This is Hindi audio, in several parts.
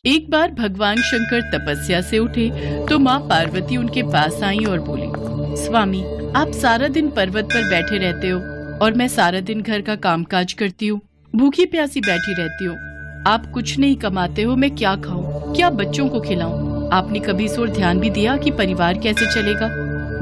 एक बार भगवान शंकर तपस्या से उठे तो माँ पार्वती उनके पास आई और बोली, स्वामी, आप सारा दिन पर्वत पर बैठे रहते हो और मैं सारा दिन घर का कामकाज करती हूँ, भूखी प्यासी बैठी रहती हूँ। आप कुछ नहीं कमाते हो, मैं क्या खाऊं, क्या बच्चों को खिलाऊं? आपने कभी इस ओर ध्यान भी दिया कि परिवार कैसे चलेगा?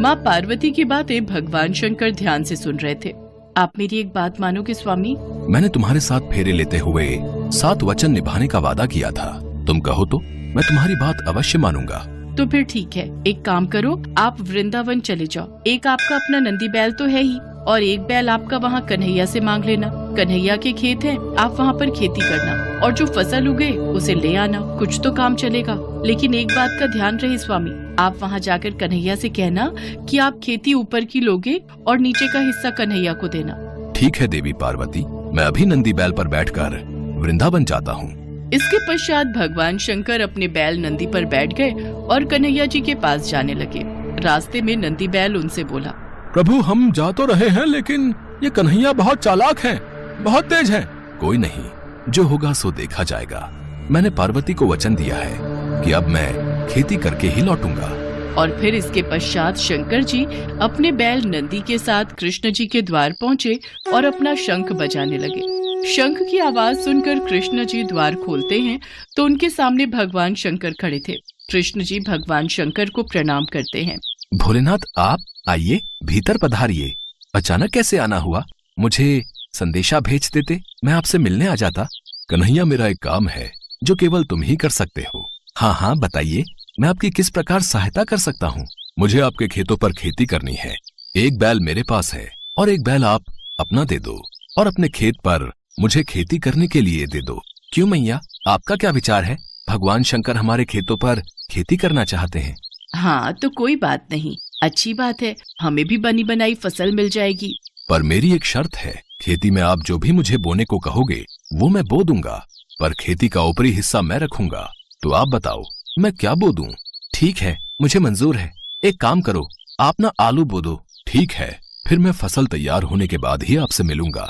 माँ पार्वती की बातें भगवान शंकर ध्यान से सुन रहे थे। आप मेरी एक बात मानोगे स्वामी? मैंने तुम्हारे साथ फेरे लेते हुए 7 वचन निभाने का वादा किया था। तुम कहो तो मैं तुम्हारी बात अवश्य मानूंगा। तो फिर ठीक है, एक काम करो, आप वृंदावन चले जाओ। एक आपका अपना नंदी बैल तो है ही, और एक बैल आपका वहाँ कन्हैया से मांग लेना। कन्हैया के खेत हैं, आप वहाँ पर खेती करना और जो फसल उगे उसे ले आना, कुछ तो काम चलेगा। लेकिन एक बात का ध्यान रहे स्वामी, आप वहाँ जाकर कन्हैया से कहना कि आप खेती ऊपर की लोगे और नीचे का हिस्सा कन्हैया को देना। ठीक है देवी पार्वती, मैं अभी नंदी बैल पर बैठकर वृंदावन जाता हूँ। इसके पश्चात भगवान शंकर अपने बैल नंदी पर बैठ गए और कन्हैया जी के पास जाने लगे। रास्ते में नंदी बैल उनसे बोला, प्रभु, हम जा तो रहे हैं, लेकिन ये कन्हैया बहुत चालाक है, बहुत तेज है। कोई नहीं, जो होगा सो देखा जाएगा। मैंने पार्वती को वचन दिया है कि अब मैं खेती करके ही लौटूंगा। और फिर इसके पश्चात शंकर जी अपने बैल नंदी के साथ कृष्ण जी के द्वार पहुँचे और अपना शंख बजाने लगे। शंख की आवाज सुनकर कृष्ण जी द्वार खोलते हैं तो उनके सामने भगवान शंकर खड़े थे। कृष्ण जी भगवान शंकर को प्रणाम करते हैं। भोलेनाथ, आप आइए, भीतर पधारिए। अचानक कैसे आना हुआ? मुझे संदेशा भेज देते, मैं आपसे मिलने आ जाता। कन्हैया, मेरा एक काम है जो केवल तुम ही कर सकते हो। हाँ हाँ, बताइए, मैं आपकी किस प्रकार सहायता कर सकता हूँ? मुझे आपके खेतों पर खेती करनी है। एक बैल मेरे पास है और एक बैल आप अपना दे दो और अपने खेत पर मुझे खेती करने के लिए दे दो। क्यों मैया, आपका क्या विचार है? भगवान शंकर हमारे खेतों पर खेती करना चाहते हैं। हाँ, तो कोई बात नहीं, अच्छी बात है, हमें भी बनी बनाई फसल मिल जाएगी। पर मेरी एक शर्त है, खेती में आप जो भी मुझे बोने को कहोगे वो मैं बो दूंगा, पर खेती का ऊपरी हिस्सा मैं रखूंगा। तो आप बताओ मैं क्या बो दूं? ठीक है, मुझे मंजूर है। एक काम करो, आप ना आलू बो दो। ठीक है, फिर मैं फसल तैयार होने के बाद ही आपसे मिलूंगा।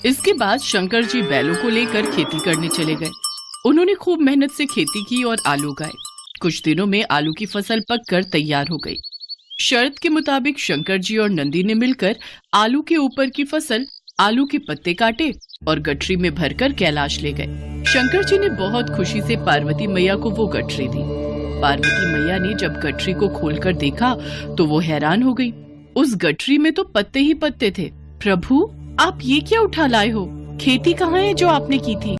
इसके बाद शंकर जी बैलों को लेकर खेती करने चले गए। उन्होंने खूब मेहनत से खेती की और आलू उगाए। कुछ दिनों में आलू की फसल पककर तैयार हो गई। शर्त के मुताबिक शंकर जी और नंदी ने मिलकर आलू के ऊपर की फसल, आलू के पत्ते काटे और गठरी में भरकर कैलाश ले गए। शंकर जी ने बहुत खुशी से पार्वती मैया को वो गठरी दी। पार्वती मैया ने जब गठरी को खोलकर देखा तो वो हैरान हो गई। उस गठरी में तो पत्ते ही पत्ते थे। प्रभु, आप ये क्या उठा लाए हो? खेती कहाँ है जो आपने की थी?